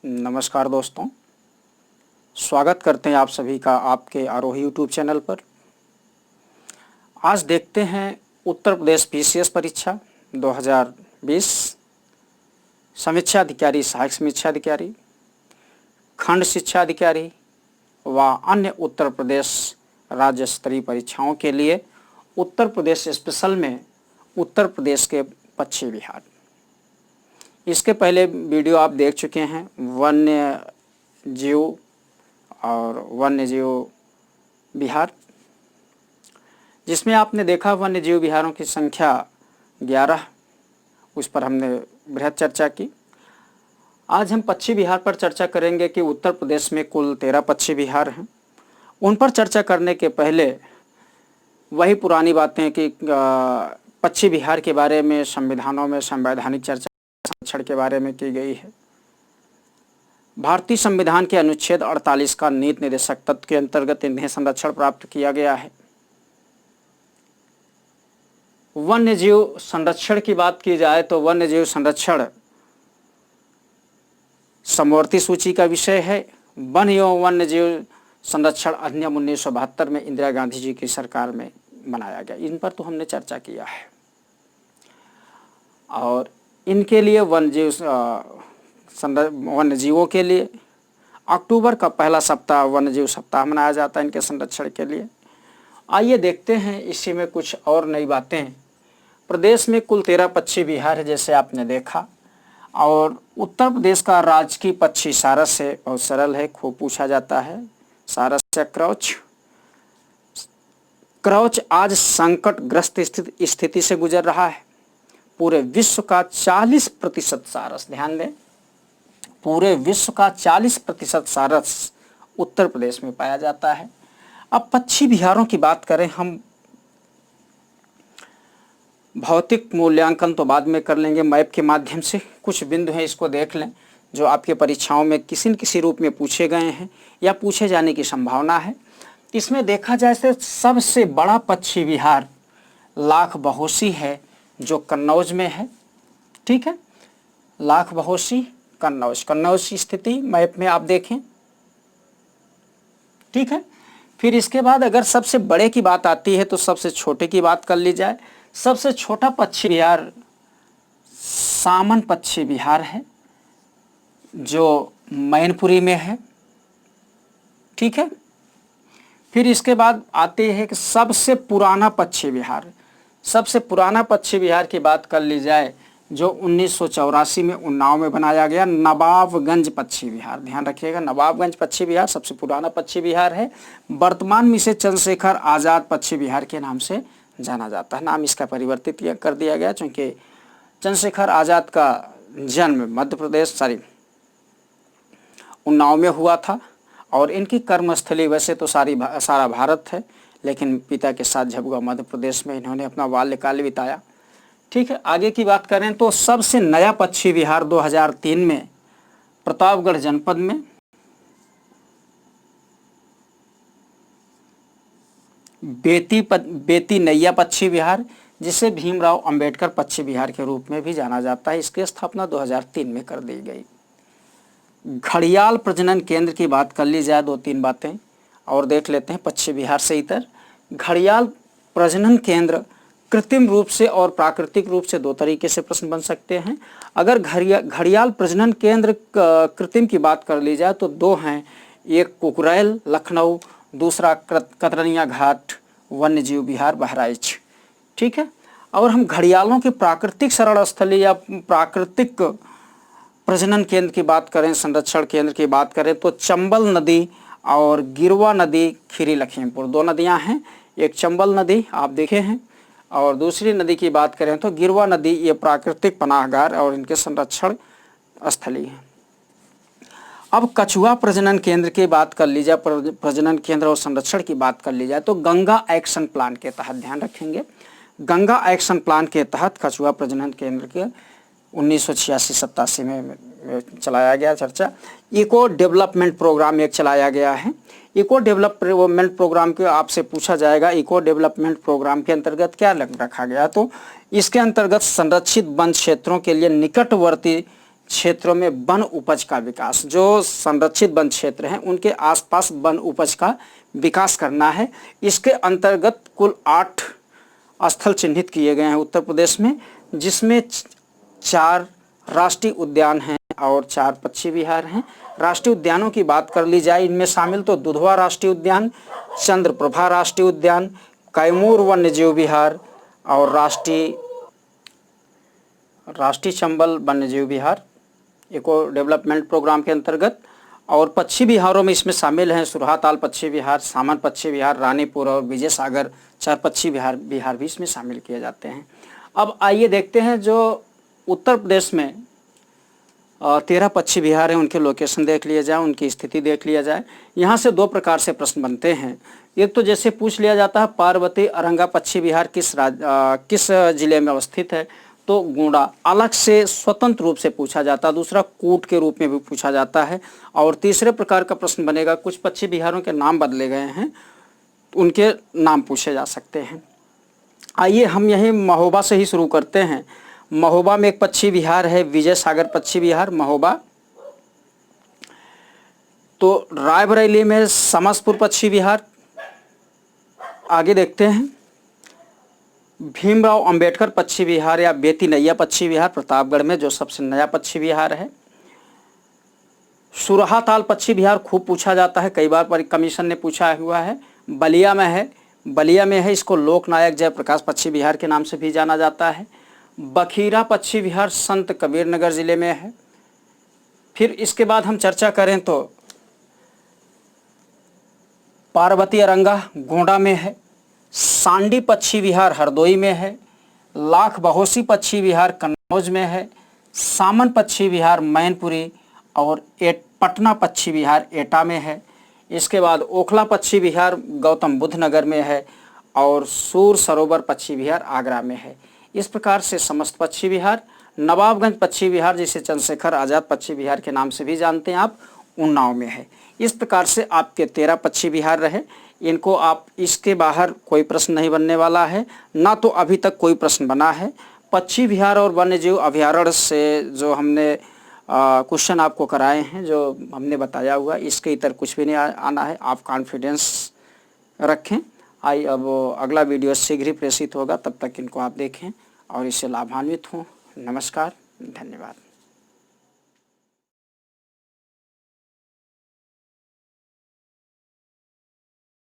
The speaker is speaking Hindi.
नमस्कार दोस्तों, स्वागत करते हैं आप सभी का आपके आरोही यूट्यूब चैनल पर। आज देखते हैं उत्तर प्रदेश पीसीएस परीक्षा 2020 समीक्षा अधिकारी, सहायक समीक्षा अधिकारी, खंड शिक्षा अधिकारी व अन्य उत्तर प्रदेश राज्य स्तरीय परीक्षाओं के लिए उत्तर प्रदेश स्पेशल में उत्तर प्रदेश के पश्चिमी बिहार। इसके पहले वीडियो आप देख चुके हैं वन्य जीव और वन्य जीव बिहार, जिसमें आपने देखा वन्य जीव बिहारों की संख्या 11, उस पर हमने बृहद चर्चा की। आज हम पश्चिमी बिहार पर चर्चा करेंगे कि उत्तर प्रदेश में कुल 13 पश्चिमी बिहार हैं। उन पर चर्चा करने के पहले वही पुरानी बातें कि पश्चिमी बिहार के बारे में संविधानों में संवैधानिक चर्चा संरक्षण के बारे में की गई है। भारतीय संविधान के अनुच्छेद 48 का नीति निर्देशक तत्व के अंतर्गत इन्हें संरक्षण प्राप्त किया गया है। वन्य जीव संरक्षण की बात की जाए तो वन्य जीव संरक्षण समवर्ती सूची का विषय है। वन एवं वन्य जीव संरक्षण अधिनियम 1972 में इंदिरा गांधी जी की सरकार में बनाया गया। इन पर तो हमने चर्चा किया है और इनके लिए वन्य जीवों के लिए अक्टूबर का पहला सप्ताह वन्य जीव सप्ताह मनाया जाता है इनके संरक्षण के लिए। आइए देखते हैं इसी में कुछ और नई बातें। प्रदेश में कुल 13 पश्चिमी बिहार है जैसे आपने देखा, और उत्तर प्रदेश का राजकीय पक्षी सारस है। बहुत सरल है, खूब पूछा जाता है। सारस या क्रौच। क्रौच आज संकटग्रस्त स्थिति से गुजर रहा है। पूरे विश्व का 40% सारस, ध्यान दें, पूरे विश्व का 40% सारस उत्तर प्रदेश में पाया जाता है। अब पश्चिमी बिहारों की बात करें हम, भौतिक मूल्यांकन तो बाद में कर लेंगे मैप के माध्यम से। कुछ बिंदु हैं, इसको देख लें, जो आपके परीक्षाओं में किसी न किसी रूप में पूछे गए हैं या पूछे जाने की संभावना है। इसमें देखा जाए तो सबसे बड़ा पश्चिमी बिहार लाख बहोशी है, जो कन्नौज में है। ठीक है, लाख बहोशी कन्नौज की स्थिति मैप में आप देखें। ठीक है, फिर इसके बाद अगर सबसे बड़े की बात आती है तो सबसे छोटे की बात कर ली जाए। सबसे छोटा पश्चिमी बिहार सामन पश्चिमी बिहार है, जो मैनपुरी में है। ठीक है, फिर इसके बाद आते हैं कि सबसे पुराना पश्चिमी बिहार। सबसे पुराना पश्चिमी बिहार की बात कर ली जाए, जो 1984 में उन्नाव में बनाया गया, नवाबगंज पश्चिमी बिहार। ध्यान रखिएगा, नवाबगंज पश्चिमी बिहार सबसे पुराना पश्चिमी बिहार है। वर्तमान में इसे चंद्रशेखर आज़ाद पश्चिमी बिहार के नाम से जाना जाता है। नाम इसका परिवर्तित कर दिया गया क्योंकि चंद्रशेखर आज़ाद का जन्म मध्य प्रदेश उन्नाव में हुआ था, और इनकी कर्मस्थली वैसे तो सारा भारत है, लेकिन पिता के साथ झबुआ मध्य प्रदेश में इन्होंने अपना बाल्यकाल बिताया। ठीक है, आगे की बात करें तो सबसे नया पश्चिमी बिहार 2003 में प्रतापगढ़ जनपद में बेती नैया पश्चिमी बिहार, जिसे भीमराव अंबेडकर पश्चिमी बिहार के रूप में भी जाना जाता है, इसकी स्थापना 2003 में कर दी गई। घड़ियाल प्रजनन केंद्र की बात कर ली जाए, 2-3 बातें और देख लेते हैं पश्चिमी बिहार से इतर। घड़ियाल प्रजनन केंद्र कृत्रिम रूप से और प्राकृतिक रूप से 2 तरीके से प्रश्न बन सकते हैं। अगर घड़ियाल प्रजनन केंद्र कृत्रिम की बात कर ली जाए तो 2 हैं, एक कुकरैल लखनऊ, दूसरा कतरनिया घाट वन्य जीव बिहार बहराइच। ठीक है, और हम घड़ियालों के प्राकृतिक शरण स्थली या प्राकृतिक प्रजनन केंद्र की बात करें, संरक्षण केंद्र की बात करें तो चंबल नदी और गिरवा नदी खीरी लखीमपुर 2 नदियां हैं। एक चंबल नदी आप देखे हैं, और दूसरी नदी की बात करें तो गिरवा नदी। ये प्राकृतिक पनाहगार और इनके संरक्षण स्थली हैं। अब कछुआ प्रजनन केंद्र की बात कर ली जाए, प्रजनन केंद्र और संरक्षण की बात कर ली जाए तो गंगा एक्शन प्लान के तहत, ध्यान रखेंगे, गंगा एक्शन प्लान के तहत कछुआ प्रजनन केंद्र के 1986-87 में चलाया गया चर्चा। इको डेवलपमेंट प्रोग्राम एक चलाया गया है। इको डेवलपमेंट प्रोग्राम के आपसे पूछा जाएगा, इको डेवलपमेंट प्रोग्राम के अंतर्गत क्या रखा गया, तो इसके अंतर्गत संरक्षित वन क्षेत्रों के लिए निकटवर्ती क्षेत्रों में वन उपज का विकास, जो संरक्षित वन क्षेत्र हैं उनके आसपास वन उपज का विकास करना है। इसके अंतर्गत कुल 8 स्थल चिन्हित किए गए हैं उत्तर प्रदेश में, जिसमें 4 राष्ट्रीय उद्यान हैं और 4 पक्षी विहार हैं। राष्ट्रीय उद्यानों की बात कर ली जाए, इनमें शामिल तो दुधवा राष्ट्रीय उद्यान, चंद्रप्रभा राष्ट्रीय उद्यान, कैमूर वन्यजीव विहार और राष्ट्रीय चंबल वन्यजीव विहार इको डेवलपमेंट प्रोग्राम के अंतर्गत। और पक्षी विहारों में इसमें शामिल हैं सुरहाताल पक्षी विहार, सामन पक्षी विहार, रानीपुर और विजय सागर 4 पक्षी विहार भी इसमें शामिल किए जाते हैं। अब आइए देखते हैं जो उत्तर प्रदेश में 13 पक्षी विहार हैं, उनके लोकेशन देख लिया जाए, उनकी स्थिति देख लिया जाए। यहाँ से 2 प्रकार से प्रश्न बनते हैं। एक तो जैसे पूछ लिया जाता है पार्वती अरंगा पक्षी विहार किस जिले में अवस्थित है, तो गोंडा अलग से स्वतंत्र रूप से पूछा जाता है। दूसरा कूट के रूप में भी पूछा जाता है। और तीसरे प्रकार का प्रश्न बनेगा कुछ पक्षी विहारों के नाम बदले गए हैं, उनके नाम पूछे जा सकते हैं। आइए हम यहीं महोबा से ही शुरू करते हैं। महोबा में एक पक्षी विहार है विजय सागर पक्षी विहार महोबा। तो रायबरेली में समसपुर पक्षी विहार। आगे देखते हैं भीमराव अंबेडकर पक्षी विहार या बेती नैया पक्षी विहार प्रतापगढ़ में, जो सबसे नया पक्षी विहार है। सुरहाताल पक्षी विहार खूब पूछा जाता है, कई बार पर कमीशन ने पूछा हुआ है। बलिया में है, इसको लोकनायक जयप्रकाश पक्षी विहार के नाम से भी जाना जाता है। बखीरा पक्षी विहार संत कबीर नगर जिले में है। फिर इसके बाद हम चर्चा करें तो पार्वती अरंगा गोंडा में है, सांडी पक्षी विहार हरदोई में है, लाख बहोसी पक्षी विहार कन्नौज में है, सामन पक्षी विहार मैनपुरी और पटना पक्षी विहार एटा में है। इसके बाद ओखला पक्षी विहार गौतम बुद्ध नगर में है और सूर सरोवर पक्षी विहार आगरा में है। इस प्रकार से समस्त पक्षी विहार, नवाबगंज पक्षी विहार जिसे चंद्रशेखर आज़ाद पक्षी विहार के नाम से भी जानते हैं आप, उन्नाव में है। इस प्रकार से आपके 13 पक्षी विहार रहे। इनको आप इसके बाहर कोई प्रश्न नहीं बनने वाला है, ना तो अभी तक कोई प्रश्न बना है। पक्षी विहार और वन्यजीव अभयारण्य से जो हमने क्वेश्चन आपको कराए हैं, जो हमने बताया हुआ, इसके इतर कुछ भी नहीं आना है। आप कॉन्फिडेंस रखें। अब अगला वीडियो शीघ्र ही प्रेषित होगा, तब तक इनको आप देखें और इससे लाभान्वित हों। नमस्कार, धन्यवाद।